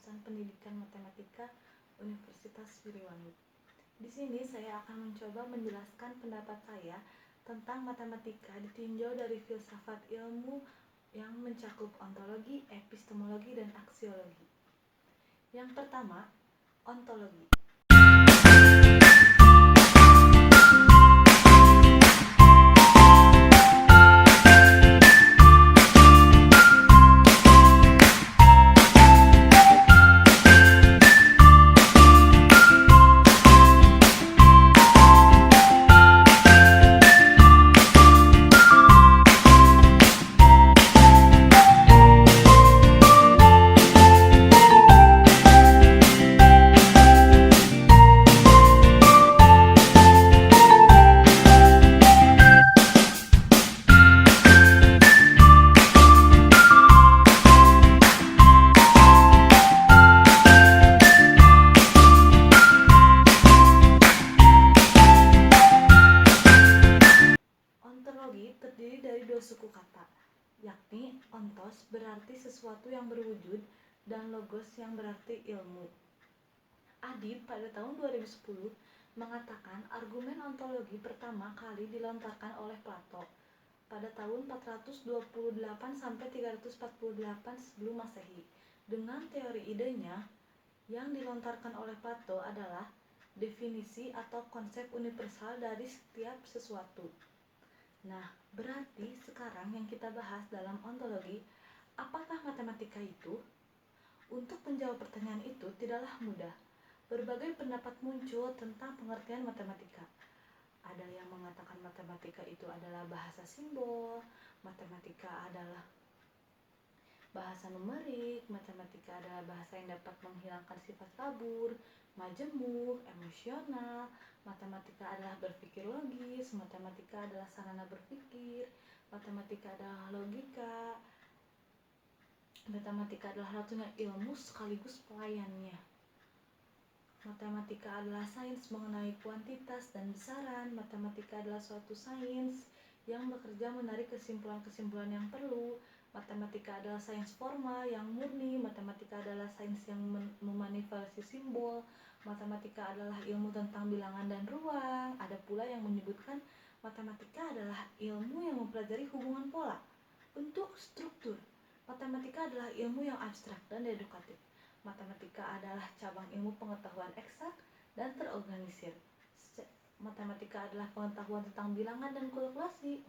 jurusan Pendidikan Matematika Universitas Siliwangi. Di sini saya akan mencoba menjelaskan pendapat saya tentang matematika ditinjau dari filsafat ilmu yang mencakup ontologi, epistemologi, dan aksiologi. Yang pertama, ontologi. Ontologi terdiri dari dua suku kata, yakni ontos berarti sesuatu yang berwujud dan logos yang berarti ilmu. Adib pada tahun 2010 mengatakan argumen ontologi pertama kali dilontarkan oleh Plato pada tahun 428 sampai 348 sebelum Masehi. Dengan teori idenya yang dilontarkan oleh Plato adalah definisi atau konsep universal dari setiap sesuatu. Nah, berarti sekarang yang kita bahas dalam ontologi, apakah matematika itu? Untuk menjawab pertanyaan itu tidaklah mudah. Berbagai pendapat muncul tentang pengertian matematika. Ada yang mengatakan matematika itu adalah bahasa simbol, matematika adalah bahasa numerik, matematika adalah bahasa yang dapat menghilangkan sifat kabur, majemuk, emosional. Matematika adalah berpikir logis, matematika adalah sarana berpikir, matematika adalah logika, matematika adalah satunya ilmu sekaligus pelayannya. Matematika adalah sains mengenai kuantitas dan besaran. Matematika adalah suatu sains yang bekerja menarik kesimpulan-kesimpulan yang perlu. Matematika adalah sains formal yang murni. Matematika adalah sains yang memanipulasi simbol. Matematika adalah ilmu tentang bilangan dan ruang. Ada pula yang menyebutkan matematika adalah ilmu yang mempelajari hubungan pola, bentuk, struktur. Matematika adalah ilmu yang abstrak dan dedukatif. Matematika adalah cabang ilmu pengetahuan eksak dan terorganisir. Matematika adalah pengetahuan tentang bilangan dan kalkulasi.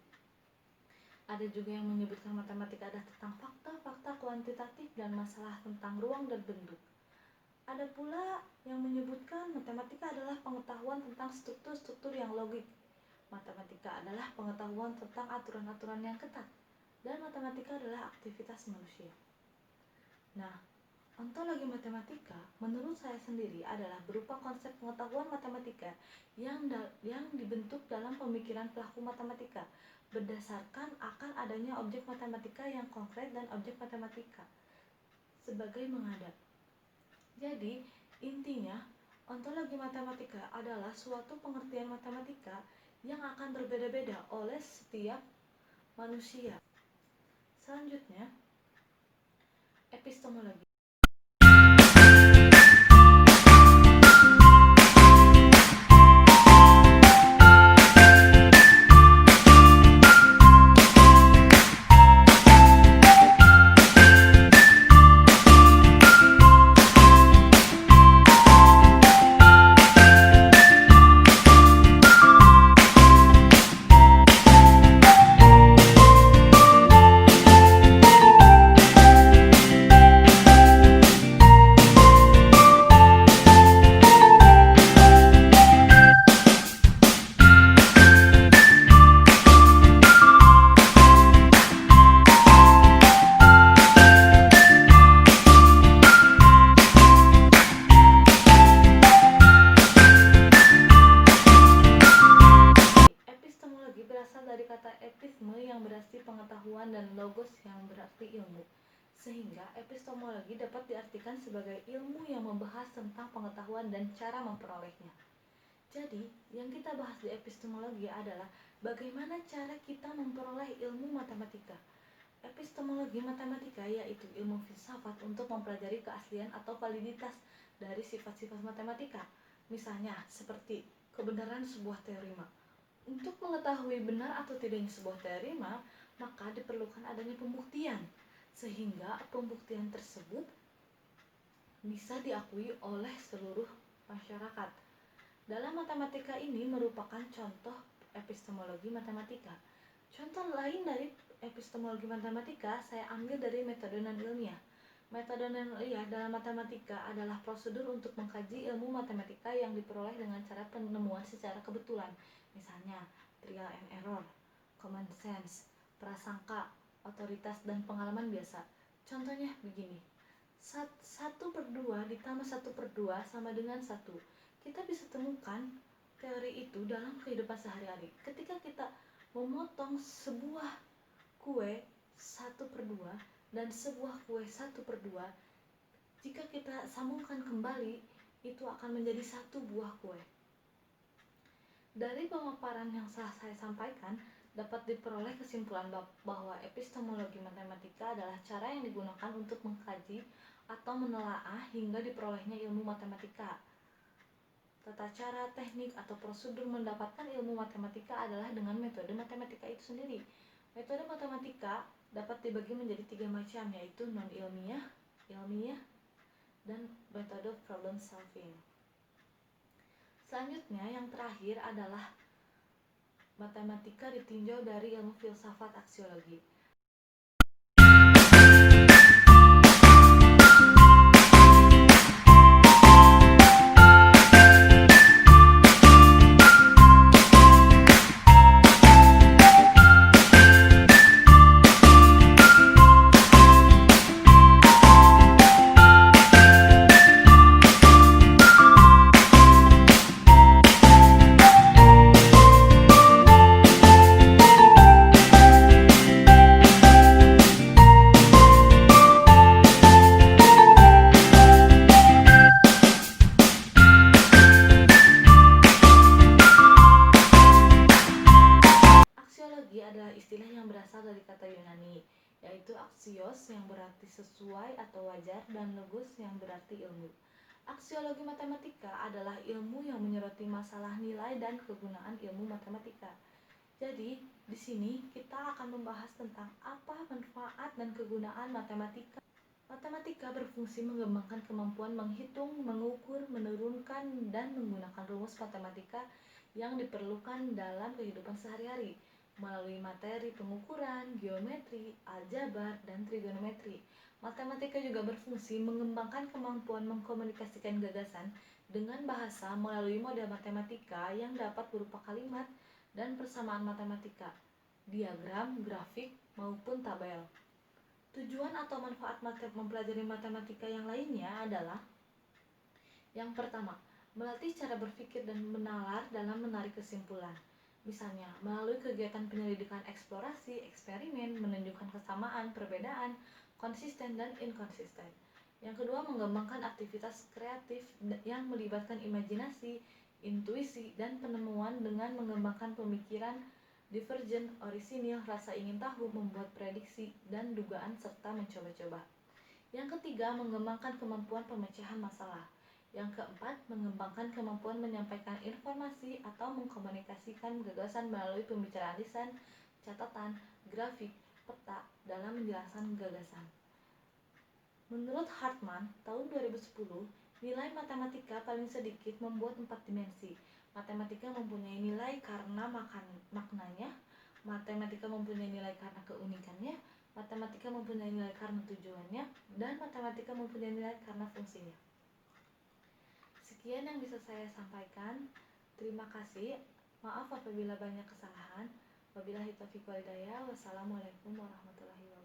Ada juga yang menyebutkan matematika adalah tentang fakta-fakta kuantitatif dan masalah tentang ruang dan bentuk. Ada pula yang menyebutkan matematika adalah pengetahuan tentang struktur-struktur yang logik. Matematika adalah pengetahuan tentang aturan-aturan yang ketat. Dan matematika adalah aktivitas manusia. Nah, ontologi matematika menurut saya sendiri adalah berupa konsep pengetahuan matematika yang dibentuk dalam pemikiran pelaku matematika berdasarkan akan adanya objek matematika yang konkret dan objek matematika sebagai menghadap. Jadi, intinya, ontologi matematika adalah suatu pengertian matematika yang akan berbeda-beda oleh setiap manusia. Selanjutnya, epistemologi. Dari kata episme yang berarti pengetahuan dan logos yang berarti ilmu, sehingga epistemologi dapat diartikan sebagai ilmu yang membahas tentang pengetahuan dan cara memperolehnya. Jadi, yang kita bahas di epistemologi adalah bagaimana cara kita memperoleh ilmu matematika. Epistemologi matematika yaitu ilmu filsafat untuk mempelajari keaslian atau validitas dari sifat-sifat matematika. Misalnya, seperti kebenaran sebuah teorema. Untuk mengetahui benar atau tidaknya sebuah teorema, maka diperlukan adanya pembuktian, sehingga pembuktian tersebut bisa diakui oleh seluruh masyarakat. Dalam matematika ini merupakan contoh epistemologi matematika. Contoh lain dari epistemologi matematika saya ambil dari metode non-ilmiah. Metode non-ilmiah dalam matematika adalah prosedur untuk mengkaji ilmu matematika yang diperoleh dengan cara penemuan secara kebetulan. Misalnya, trial and error, common sense, prasangka, otoritas, dan pengalaman biasa. Contohnya begini. 1/2 ditambah 1/2 sama dengan 1. Kita bisa temukan teori itu dalam kehidupan sehari-hari. Ketika kita memotong sebuah kue 1/2 dan sebuah kue 1/2, jika kita sambungkan kembali, itu akan menjadi 1 buah kue. Dari pemaparan yang saya sampaikan, dapat diperoleh kesimpulan bahwa epistemologi matematika adalah cara yang digunakan untuk mengkaji atau menelaah hingga diperolehnya ilmu matematika. Tata cara, teknik, atau prosedur mendapatkan ilmu matematika adalah dengan metode matematika itu sendiri. Metode matematika dapat dibagi menjadi 3 macam, yaitu non-ilmiah, ilmiah, dan metode problem solving. Selanjutnya, yang terakhir adalah matematika ditinjau dari ilmu filsafat aksiologi. Adalah istilah yang berasal dari kata Yunani, yaitu aksios yang berarti sesuai atau wajar dan logos yang berarti ilmu. Aksiologi matematika adalah ilmu yang menyoroti masalah nilai dan kegunaan ilmu matematika. Jadi, di sini kita akan membahas tentang apa manfaat dan kegunaan matematika. Matematika berfungsi mengembangkan kemampuan menghitung, mengukur, menurunkan, dan menggunakan rumus matematika yang diperlukan dalam kehidupan sehari-hari melalui materi pengukuran, geometri, aljabar, dan trigonometri. Matematika juga berfungsi mengembangkan kemampuan mengkomunikasikan gagasan dengan bahasa melalui model matematika yang dapat berupa kalimat dan persamaan matematika, diagram, grafik, maupun tabel. Tujuan atau manfaat mempelajari matematika yang lainnya adalah: yang pertama, melatih cara berpikir dan menalar dalam menarik kesimpulan. Misalnya, melalui kegiatan penyelidikan eksplorasi, eksperimen, menunjukkan kesamaan, perbedaan, konsisten, dan inkonsisten. Yang kedua, mengembangkan aktivitas kreatif yang melibatkan imajinasi, intuisi, dan penemuan dengan mengembangkan pemikiran divergen, orisinil, rasa ingin tahu, membuat prediksi, dan dugaan, serta mencoba-coba. Yang ketiga, mengembangkan kemampuan pemecahan masalah. Yang keempat, mengembangkan kemampuan menyampaikan informasi atau mengkomunikasikan gagasan melalui pembicaraan lisan, catatan, grafik, peta dalam menjelaskan gagasan. Menurut Hartman, tahun 2010, nilai matematika paling sedikit membuat 4 dimensi. Matematika mempunyai nilai karena maknanya, matematika mempunyai nilai karena keunikannya, matematika mempunyai nilai karena tujuannya, dan matematika mempunyai nilai karena fungsinya. Sekian yang bisa saya sampaikan. Terima kasih. Maaf apabila banyak kesalahan. Wabillahi taufiq wal hidayah. Wassalamualaikum warahmatullahi wabarakatuh.